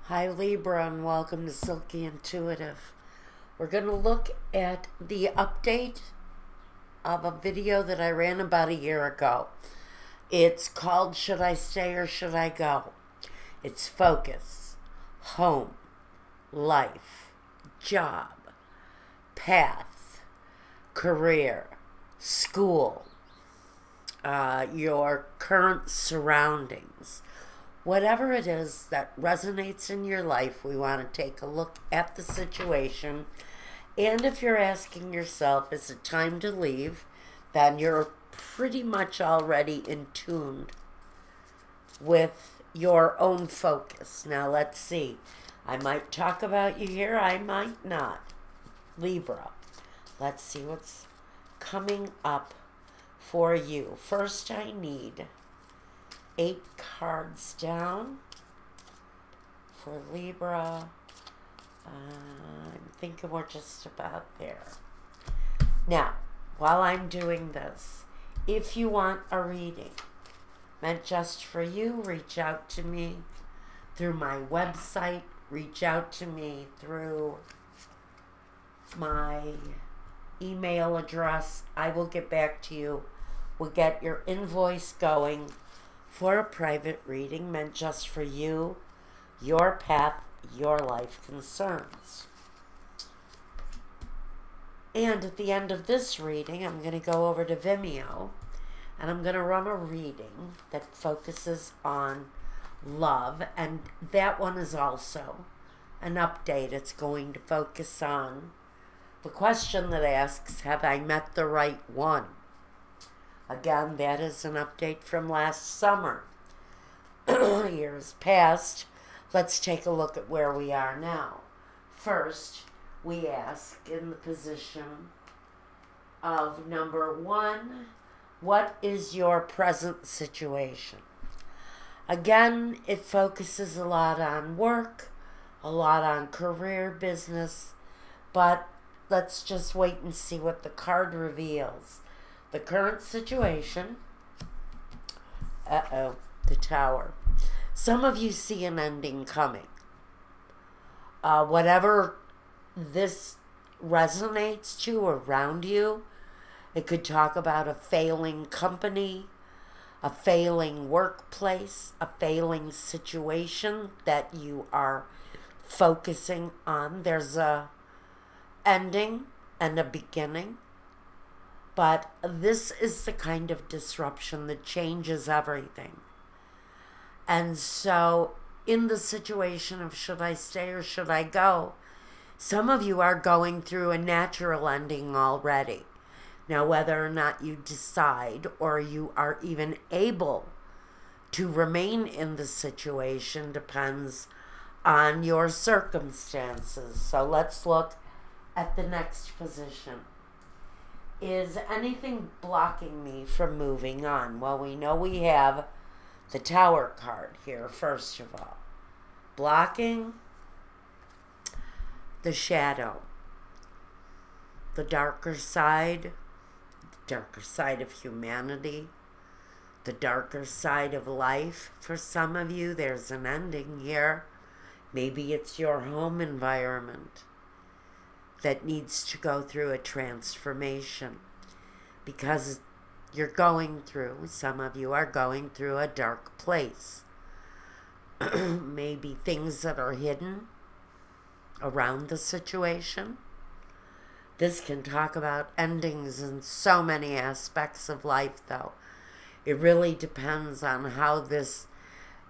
Hi Libra and welcome to Silky Intuitive. We're going to look at the update of a video that I ran about a year ago. It's called Should I Stay or Should I Go? It's focus, home, life, job, path, career, school, your current surroundings. Whatever it is that resonates in your life, we want to take a look at the situation. And if you're asking yourself, is it time to leave? Then you're pretty much already in tune with your own focus. Now let's see. I might talk about you here, I might not. Libra. Let's see what's coming up for you. First, I need 8 cards down for Libra. I'm thinking we're just about there. Now, while I'm doing this, if you want a reading meant just for you, reach out to me through my website, reach out to me through my email address. I will get back to you. We'll get your invoice going for a private reading meant just for you, your path, your life concerns. And at the end of this reading, I'm going to go over to Vimeo and I'm going to run a reading that focuses on love. And that one is also an update. It's going to focus on the question that asks, have I met the right one? Again, that is an update from last summer. Years past. Let's take a look at where we are now. First, we ask in the position of number 1, what is your present situation? Again, it focuses a lot on work, a lot on career, business, but let's just wait and see what the card reveals. The current situation, the Tower. Some of you see an ending coming. Whatever this resonates to around you, it could talk about a failing company, a failing workplace, a failing situation that you are focusing on. There's a ending and a beginning. But this is the kind of disruption that changes everything. And so in the situation of should I stay or should I go, some of you are going through a natural ending already. Now, whether or not you decide or you are even able to remain in the situation depends on your circumstances. So let's look at the next position. Is anything blocking me from moving on? Well, we know we have the Tower card here, first of all. Blocking, the shadow, the darker side of humanity, the darker side of life. For some of you, there's an ending here. Maybe it's your home environment that needs to go through a transformation because you're going through, some of you are going through a dark place. Maybe things that are hidden around the situation. This can talk about endings in so many aspects of life, though. It really depends on how this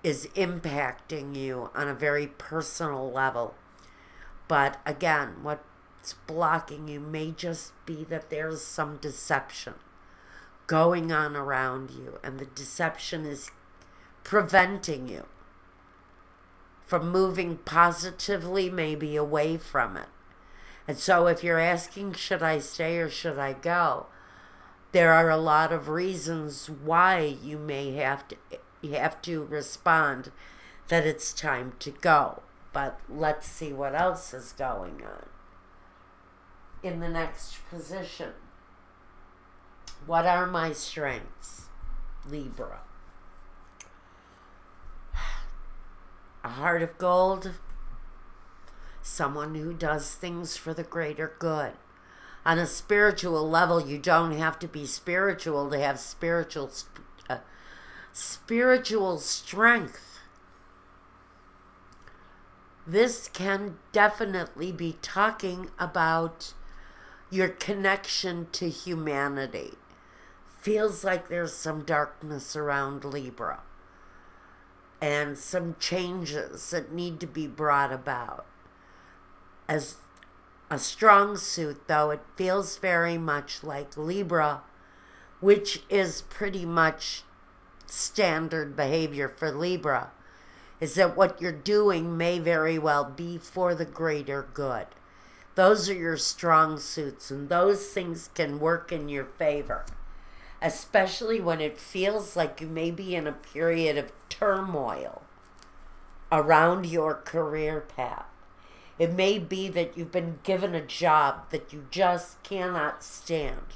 is impacting you on a very personal level. But again, what's blocking you may just be that there's some deception going on around you, and the deception is preventing you from moving positively, maybe away from it. And so if you're asking, should I stay or should I go? There are a lot of reasons why you may have to respond that it's time to go. But let's see what else is going on. In the next position, what are my strengths? Libra. A heart of gold, someone who does things for the greater good. On a spiritual level, you don't have to be spiritual to have spiritual strength. This can definitely be talking about your connection to humanity. Feels like there's some darkness around Libra and some changes that need to be brought about. As a strong suit, though, it feels very much like Libra, which is pretty much standard behavior for Libra, is that what you're doing may very well be for the greater good. Those are your strong suits, and those things can work in your favor, especially when it feels like you may be in a period of turmoil around your career path. It may be that you've been given a job that you just cannot stand,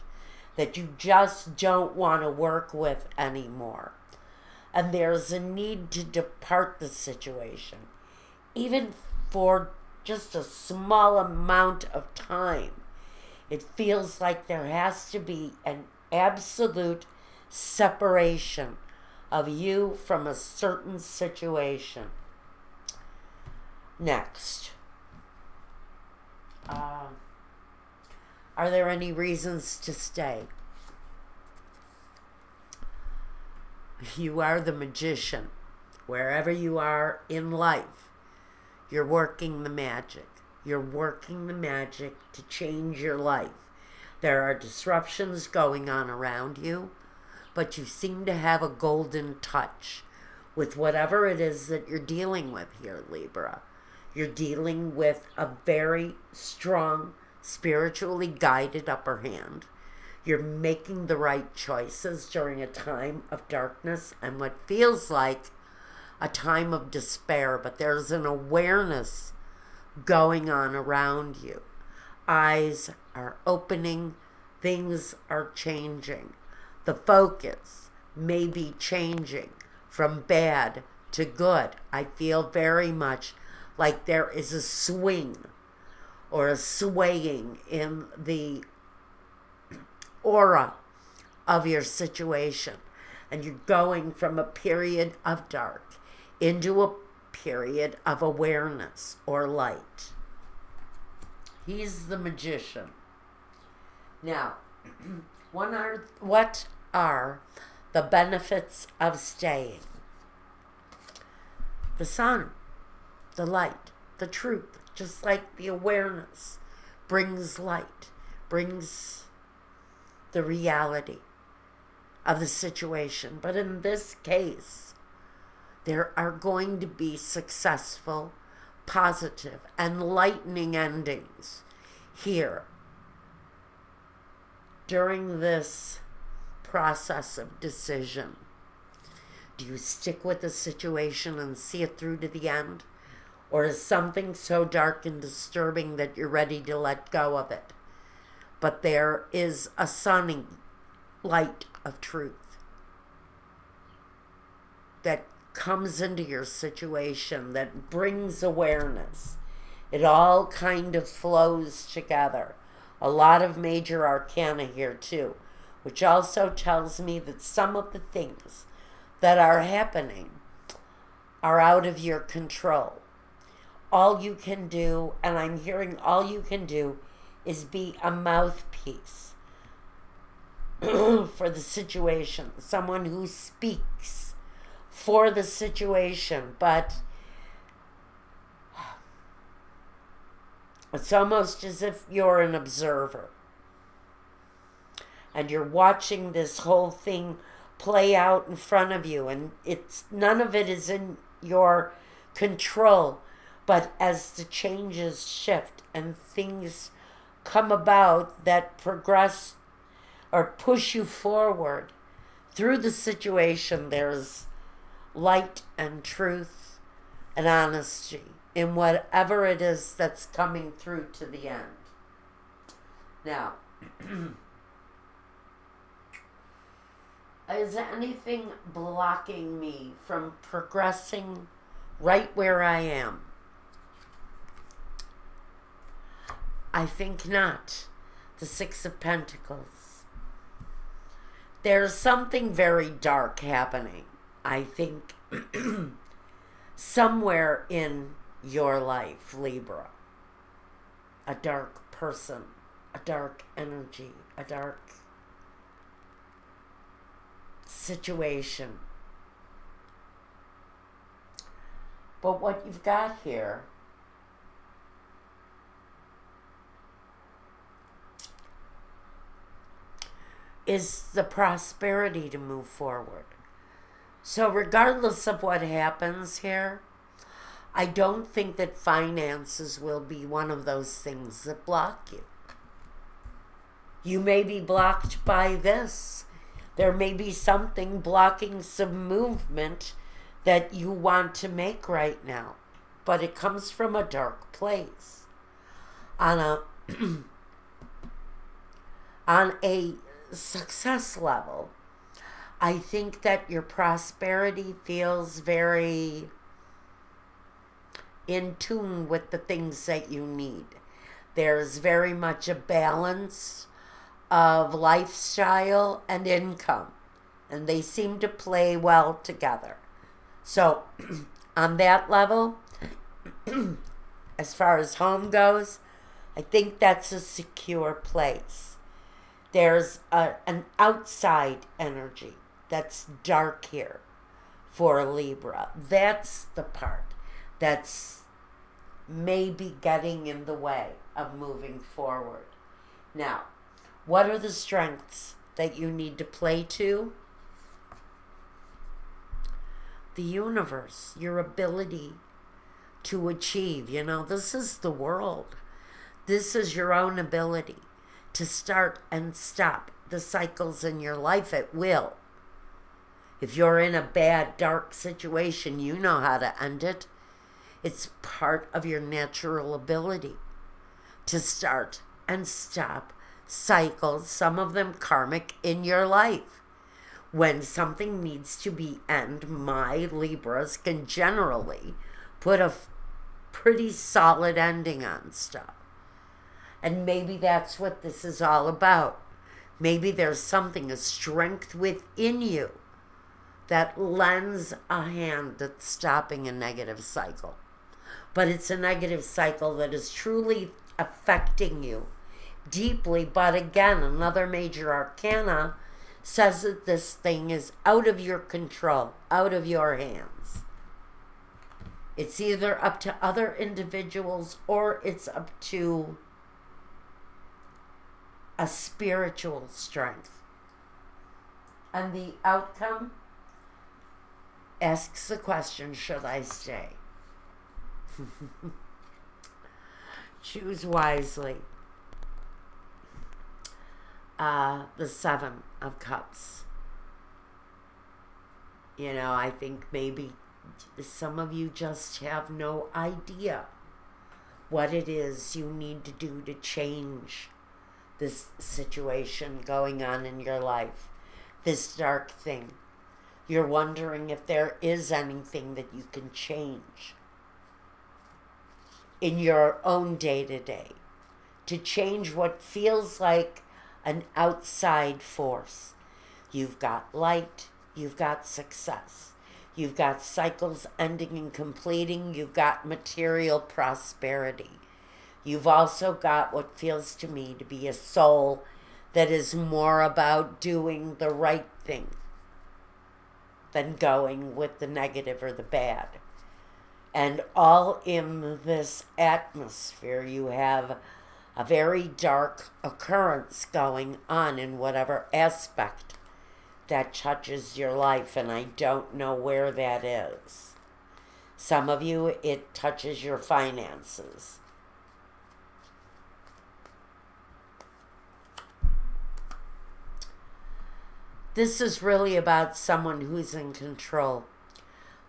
that you just don't want to work with anymore. And there's a need to depart the situation, even for just a small amount of time. It feels like there has to be an absolute separation of you from a certain situation. Next. Are there any reasons to stay? You are the magician. Wherever you are in life, you're working the magic. You're working the magic to change your life. There are disruptions going on around you, but you seem to have a golden touch with whatever it is that you're dealing with here, Libra. You're dealing with a very strong, spiritually guided upper hand. You're making the right choices during a time of darkness and what feels like a time of despair, but there's an awareness going on around you. Eyes are opening, things are changing. The focus may be changing from bad to good. I feel very much like there is a swing or a swaying in the aura of your situation. And you're going from a period of dark into a period of awareness or light. He's the magician. Now, what are the benefits of staying? The sun, the light, the truth, just like the awareness brings light, brings the reality of the situation. But in this case, there are going to be successful, positive, enlightening endings here during this process of decision. Do you stick with the situation and see it through to the end? Or is something so dark and disturbing that you're ready to let go of it? But there is a sunny light of truth that comes into your situation, that brings awareness. It all kind of flows together. A lot of major arcana here too, which also tells me that some of the things that are happening are out of your control. All you can do, and I'm hearing all you can do, is be a mouthpiece for the situation. Someone who speaks for the situation, but it's almost as if you're an observer and you're watching this whole thing play out in front of you, and it's none of it is in your control. But as the changes shift and things come about that progress or push you forward through the situation, there's light and truth and honesty in whatever it is that's coming through to the end. Now, is anything blocking me from progressing right where I am? I think not. The Six of Pentacles. There's something very dark happening, I think, somewhere in your life, Libra. A dark person, a dark energy, a dark situation. But what you've got here is the prosperity to move forward. So regardless of what happens here, I don't think that finances will be one of those things that block you. You may be blocked by this. There may be something blocking some movement that you want to make right now, but it comes from a dark place. On a success level, I think that your prosperity feels very in tune with the things that you need. There's very much a balance of lifestyle and income, and they seem to play well together. So on that level, as far as home goes, I think that's a secure place. There's an outside energy that's dark here for Libra. That's the part that's maybe getting in the way of moving forward. Now, what are the strengths that you need to play to? The universe, your ability to achieve. You know, this is the world. This is your own ability to start and stop the cycles in your life at will. If you're in a bad, dark situation, you know how to end it. It's part of your natural ability to start and stop cycles, some of them karmic, in your life. When something needs to be ended, my Libras can generally put a pretty solid ending on stuff. And maybe that's what this is all about. Maybe there's something, a strength within you that lends a hand at stopping a negative cycle. But it's a negative cycle that is truly affecting you deeply. But again, another major arcana says that this thing is out of your control, out of your hands. It's either up to other individuals or it's up to a spiritual strength. And the outcome asks the question, should I stay? Choose wisely. The Seven of Cups. You know, I think maybe some of you just have no idea what it is you need to do to change this situation going on in your life, this dark thing. You're wondering if there is anything that you can change in your own day-to-day to change what feels like an outside force. You've got light, you've got success, you've got cycles ending and completing, you've got material prosperity. You've also got what feels to me to be a soul that is more about doing the right thing than going with the negative or the bad. And all in this atmosphere, you have a very dark occurrence going on in whatever aspect that touches your life, and I don't know where that is. Some of you, it touches your finances. This is really about someone who's in control.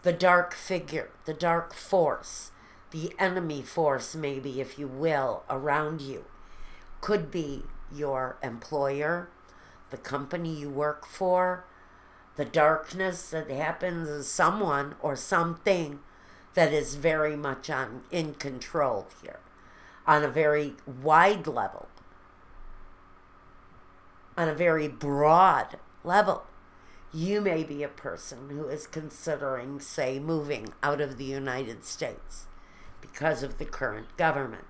The dark figure, the dark force, the enemy force, maybe, if you will, around you, could be your employer, the company you work for. The darkness that happens is someone or something that is very much in control here on a very wide level, on a very broad level. You may be a person who is considering, say, moving out of the United States because of the current government.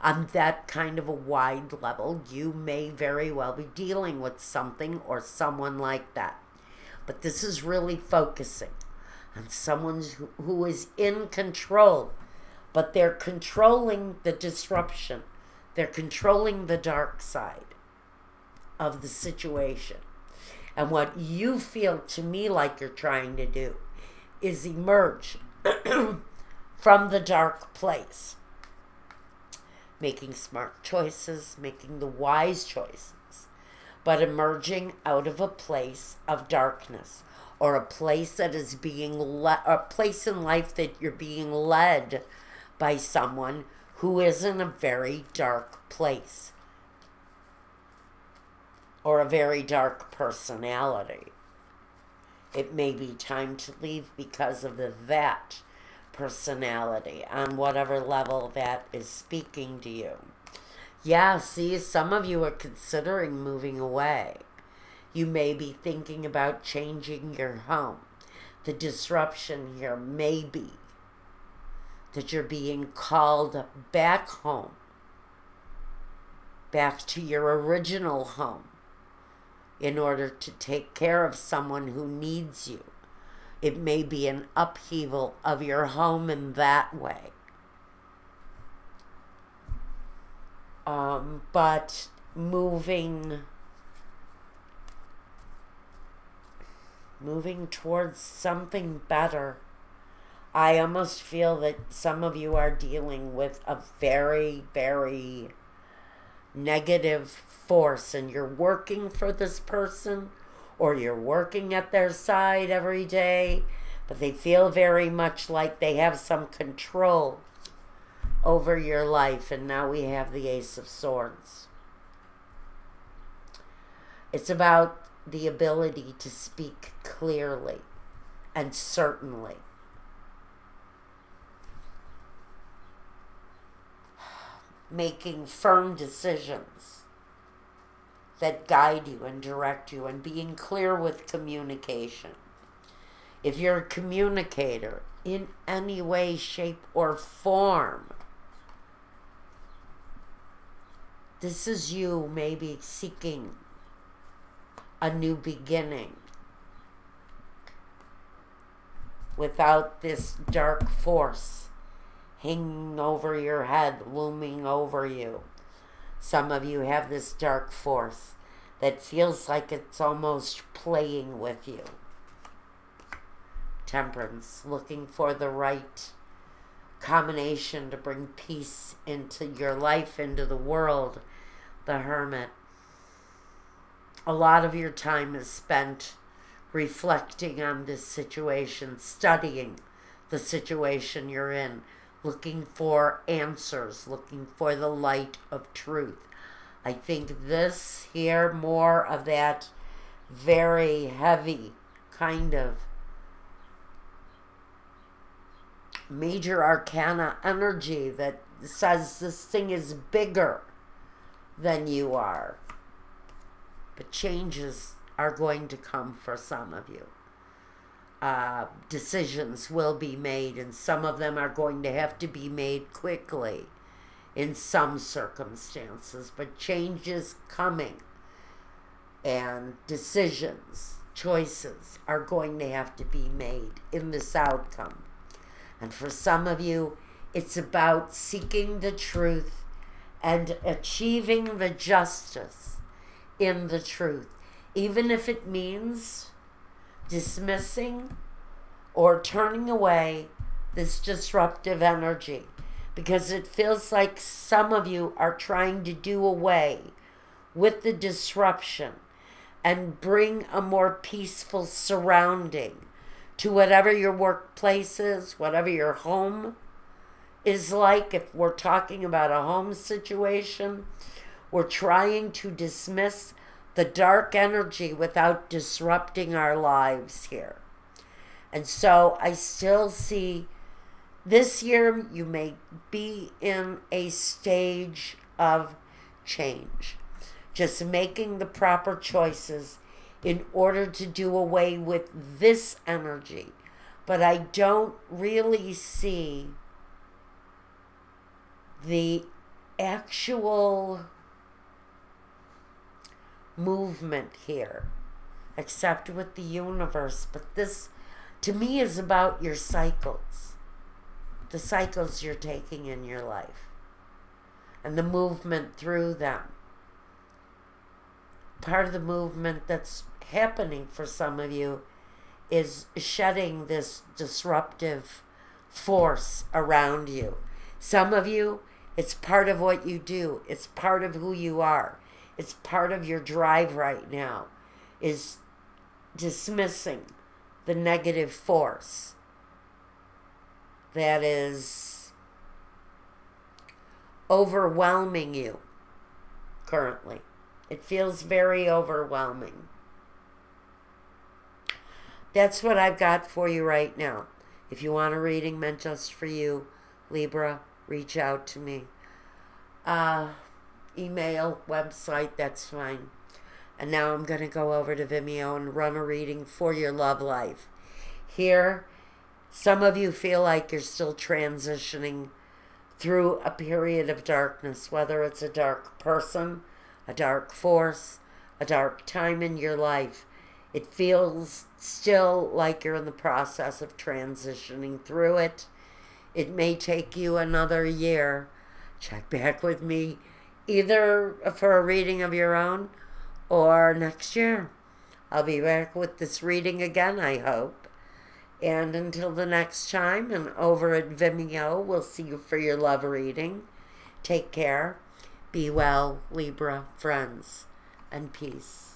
On that kind of a wide level, you may very well be dealing with something or someone like that. But this is really focusing on someone who is in control, but they're controlling the disruption. They're controlling the dark side of the situation. And what you feel to me like you're trying to do is emerge from the dark place, making smart choices, making the wise choices, but emerging out of a place of darkness, or a place that is being a place in life that you're being led by someone who is in a very dark place, or a very dark personality. It may be time to leave because of that personality on whatever level that is speaking to you. Yeah, see, some of you are considering moving away. You may be thinking about changing your home. The disruption here may be that you're being called back home, back to your original home, in order to take care of someone who needs you. It may be an upheaval of your home in that way. But moving towards something better. I almost feel that some of you are dealing with a very, very negative force, and you're working for this person, or you're working at their side every day, but they feel very much like they have some control over your life. And now we have the Ace of Swords. It's about the ability to speak clearly and certainly. Making firm decisions that guide you and direct you, and being clear with communication. If you're a communicator in any way, shape, or form, this is you maybe seeking a new beginning without this dark force hanging over your head, looming over you. Some of you have this dark force that feels like it's almost playing with you. Temperance, looking for the right combination to bring peace into your life, into the world. The Hermit. A lot of your time is spent reflecting on this situation, studying the situation you're in, looking for answers, looking for the light of truth. I think this here, more of that very heavy kind of major arcana energy that says this thing is bigger than you are. But changes are going to come for some of you. Decisions will be made, and some of them are going to have to be made quickly in some circumstances, but change is coming, and decisions, choices are going to have to be made in this outcome. And for some of you, it's about seeking the truth and achieving the justice in the truth, even if it means dismissing or turning away this disruptive energy, because it feels like some of you are trying to do away with the disruption and bring a more peaceful surrounding to whatever your workplace is, whatever your home is like. If we're talking about a home situation, we're trying to dismiss the dark energy without disrupting our lives here. And so I still see This year, you may be in a stage of change. Just making the proper choices in order to do away with this energy. But I don't really see the actual movement here, except with the universe. But this, to me, is about your cycles. The cycles you're taking in your life. And the movement through them. Part of the movement that's happening for some of you is shedding this disruptive force around you. Some of you, it's part of what you do. It's part of who you are. It's part of your drive right now, is dismissing the negative force that is overwhelming you currently. It feels very overwhelming. That's what I've got for you right now. If you want a reading meant just for you, Libra, reach out to me. Email, website, that's fine. And now I'm going to go over to Vimeo and run a reading for your love life. Here, some of you feel like you're still transitioning through a period of darkness, whether it's a dark person, a dark force, a dark time in your life. It feels still like you're in the process of transitioning through it. It may take you another year. Check back with me either for a reading of your own or next year. I'll be back with this reading again, I hope. And until the next time, and over at Vimeo, we'll see you for your love reading. Take care. Be well, Libra friends, and peace.